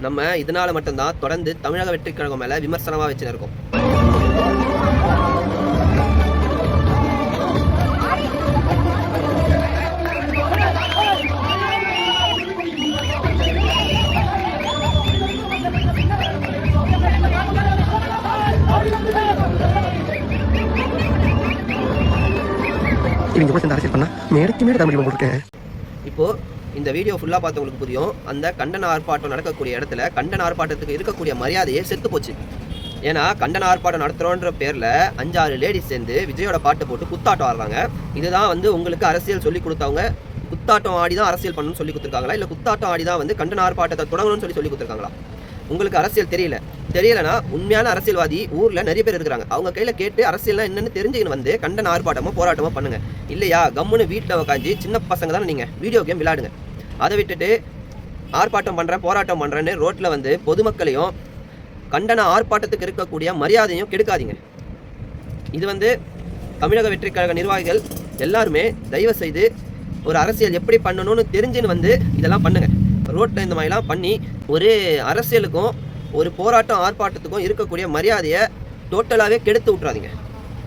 நம்ம இதனால மட்டும்தான் தொடர்ந்து தமிழக வெற்றி கழகம் மேல விமர்சனமா வச்சுன்னு இருக்கோம். இப்போ இந்த வீடியோ ஃபுல்லா பார்த்தவங்களுக்கு புரியும், அந்த கண்டன ஆர்ப்பாட்டம் நடக்கக்கூடிய இடத்துல கண்டன ஆர்ப்பாட்டத்துக்கு இருக்கக்கூடிய மரியாதையே செத்து போச்சு. ஏன்னா கண்டன ஆர்ப்பாட்டம் நடத்துறோன்ற பேர்ல 5-6 லேடிஸ் சேர்ந்து விஜயோட பாட்டு போட்டு குத்தாட்டம் ஆடுறாங்க. இதுதான் வந்து உங்களுக்கு அரசியல் சொல்லி கொடுத்தவங்க குத்தாட்டம் ஆடி தான் அரசியல் பண்ணணும்னு சொல்லி கொடுத்துருக்காங்களா, இல்லை குத்தாட்டம் ஆடி தான் வந்து கண்டன ஆர்ப்பாட்டத்தை தொடங்கணும்னு சொல்லி கொடுத்துருக்காங்களா? உங்களுக்கு அரசியல் தெரியலனா உண்மையான அரசியல்வாதி ஊர்ல நிறைய பேர் இருக்கிறாங்க. அவங்க கையில கேட்டு அரசியல்னா என்னன்னு தெரிஞ்சுக்கின்னு வந்து கண்டன ஆர்ப்பாட்டமோ போராட்டமோ பண்ணுங்க. இல்லையா கம்முன்னு வீட்டில் உட்காந்து சின்ன பசங்க தானே நீங்க வீடியோ கேம் விளையாடுங்க. அதை விட்டுட்டு ஆர்ப்பாட்டம் பண்றேன் போராட்டம் பண்றேன்னு ரோட்ல வந்து பொதுமக்களையும் கண்டன ஆர்ப்பாட்டத்துக்கு இருக்கக்கூடிய மரியாதையும் கெடுக்காதீங்க. இது வந்து தமிழக வெற்றி கழக நிர்வாகிகள் எல்லாருமே தயவு செய்து ஒரு அரசியல் எப்படி பண்ணணும்னு தெரிஞ்சுன்னு வந்து இதெல்லாம் பண்ணுங்க. ரோட்டில் இந்த மாதிரிலாம் பண்ணி ஒரு அரசியலுக்கும் ஒரு போராட்டம் ஆர்ப்பாட்டத்துக்கும் இருக்கக்கூடிய மரியாதையை டோட்டலாகவே கெடுத்து விட்றாதீங்க.